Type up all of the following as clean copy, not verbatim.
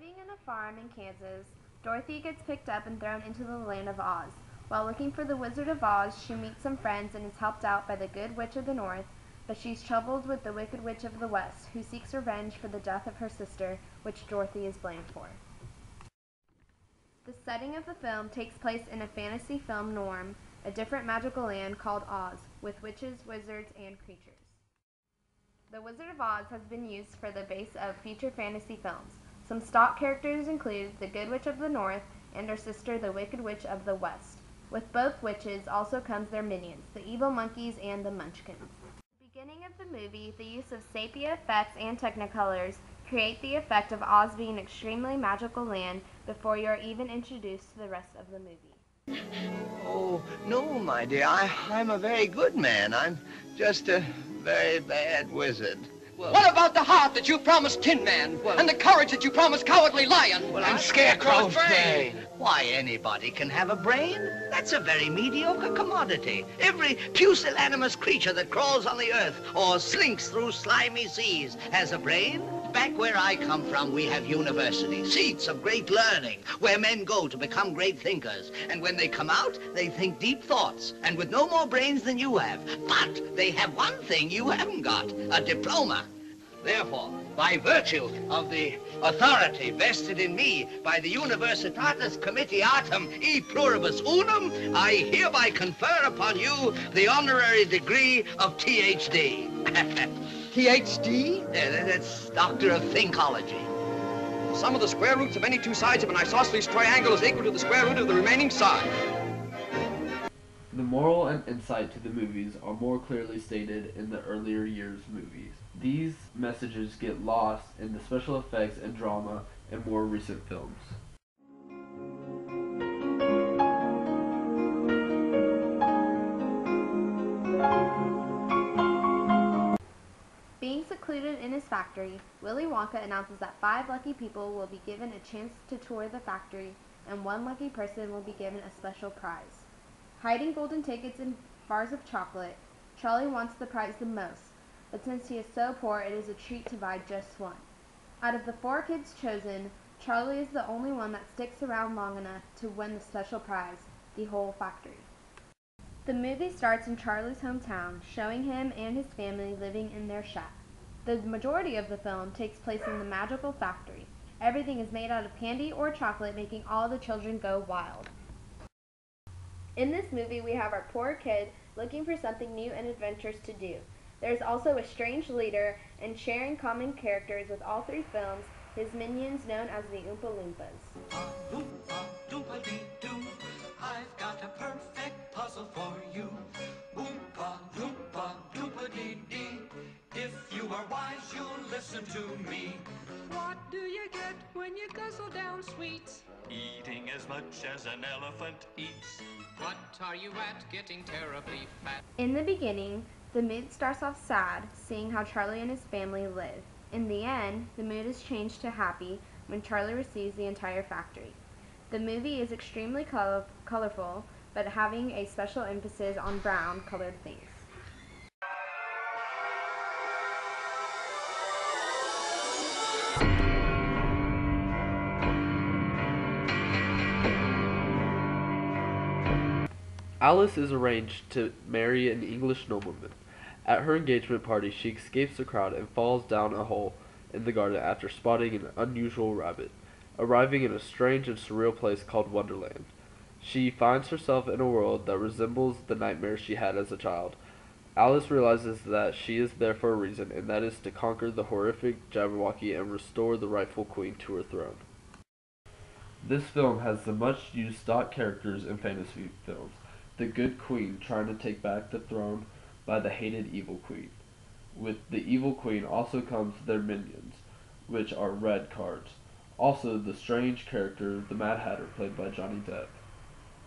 Living in a farm in Kansas, Dorothy gets picked up and thrown into the land of Oz. While looking for the Wizard of Oz, she meets some friends and is helped out by the Good Witch of the North, but she's troubled with the Wicked Witch of the West, who seeks revenge for the death of her sister, which Dorothy is blamed for. The setting of the film takes place in a fantasy film Norm, a different magical land called Oz, with witches, wizards, and creatures. The Wizard of Oz has been used for the base of future fantasy films. Some stock characters include the Good Witch of the North and her sister, the Wicked Witch of the West. With both witches also comes their minions, the evil monkeys and the munchkins. At the beginning of the movie, the use of sepia effects and technicolors create the effect of Oz being an extremely magical land before you are even introduced to the rest of the movie. Oh, no, my dear, I'm a very good man. I'm just a very bad wizard. Well, what about the heart that you promised Tin Man? Well, and the courage that you promised Cowardly Lion? Well, I'm Scarecrow's brain. Why, anybody can have a brain. That's a very mediocre commodity. Every pusillanimous creature that crawls on the earth or slinks through slimy seas has a brain. Back where I come from, we have universities, seats of great learning, where men go to become great thinkers. And when they come out, they think deep thoughts, and with no more brains than you have. But they have one thing you haven't got, a diploma. Therefore, by virtue of the authority vested in me by the Universitatis Comitiatum e Pluribus Unum, I hereby confer upon you the honorary degree of Ph.D. Ph.D.? That's Doctor of Thinkology. Sum of the square roots of any two sides of an isosceles triangle is equal to the square root of the remaining side. The moral and insight to the movies are more clearly stated in the earlier years' movies. These messages get lost in the special effects and drama in more recent films. Being secluded in his factory, Willy Wonka announces that 5 lucky people will be given a chance to tour the factory, and 1 lucky person will be given a special prize. Hiding golden tickets in bars of chocolate, Charlie wants the prize the most, but since he is so poor, it is a treat to buy just 1. Out of the 4 kids chosen, Charlie is the only one that sticks around long enough to win the special prize, the whole factory. The movie starts in Charlie's hometown, showing him and his family living in their shack. The majority of the film takes place in the magical factory. Everything is made out of candy or chocolate, making all the children go wild. In this movie, we have our poor kid looking for something new and adventurous to do. There's also a strange leader, and sharing common characters with all 3 films, his minions known as the Oompa Loompas. Oompa-Loompa-Dee-Doo, I've got a perfect puzzle for you. Oompa-Loompa-Doopa-Dee-Dee, if you are wise, you'll listen to me. What do you get when you guzzle down sweets? Eating as much as an elephant eats. What are you at, getting terribly fat? In the beginning, the mood starts off sad, seeing how Charlie and his family live. In the end, the mood is changed to happy when Charlie receives the entire factory. The movie is extremely colorful, but having a special emphasis on brown colored things. Alice is arranged to marry an English nobleman. At her engagement party, she escapes the crowd and falls down a hole in the garden after spotting an unusual rabbit. Arriving in a strange and surreal place called Wonderland, she finds herself in a world that resembles the nightmares she had as a child. Alice realizes that she is there for a reason, and that is to conquer the horrific Jabberwocky and restore the rightful queen to her throne. This film has the much-used stock characters in fantasy films. The good queen trying to take back the throne by the hated evil queen. With the evil queen also comes their minions, which are red cards. Also the strange character, the Mad Hatter, played by Johnny Depp,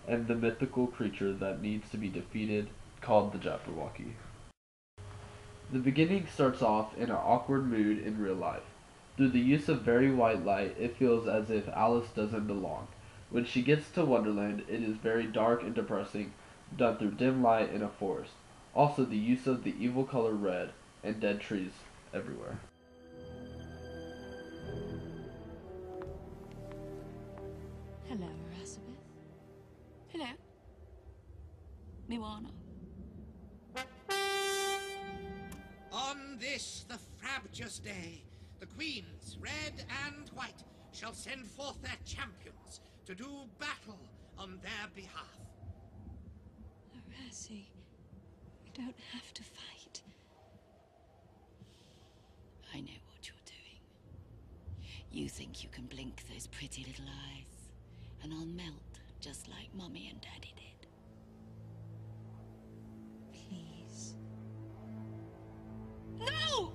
and the mythical creature that needs to be defeated, called the Jabberwocky. The beginning starts off in an awkward mood in real life. Through the use of very white light, it feels as if Alice doesn't belong. When she gets to Wonderland, it is very dark and depressing, done through dim light in a forest. Also the use of the evil color red and dead trees everywhere. Hello. Moana. On this, the frabjous day, the queens, red and white, shall send forth their champions to do battle on their behalf. Lassie, we don't have to fight. I know what you're doing. You think you can blink those pretty little eyes, and I'll melt just like Mummy and Daddy did. Please. No!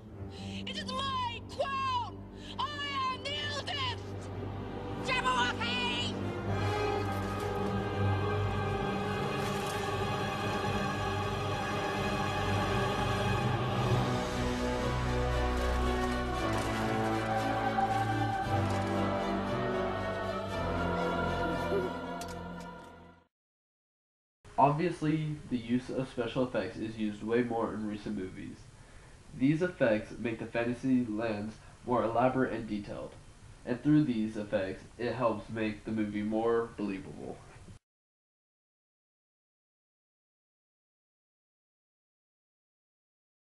It is my crown! I am the eldest! Jabberwocky! Obviously, the use of special effects is used way more in recent movies. These effects make the fantasy lands more elaborate and detailed, and through these effects, it helps make the movie more believable.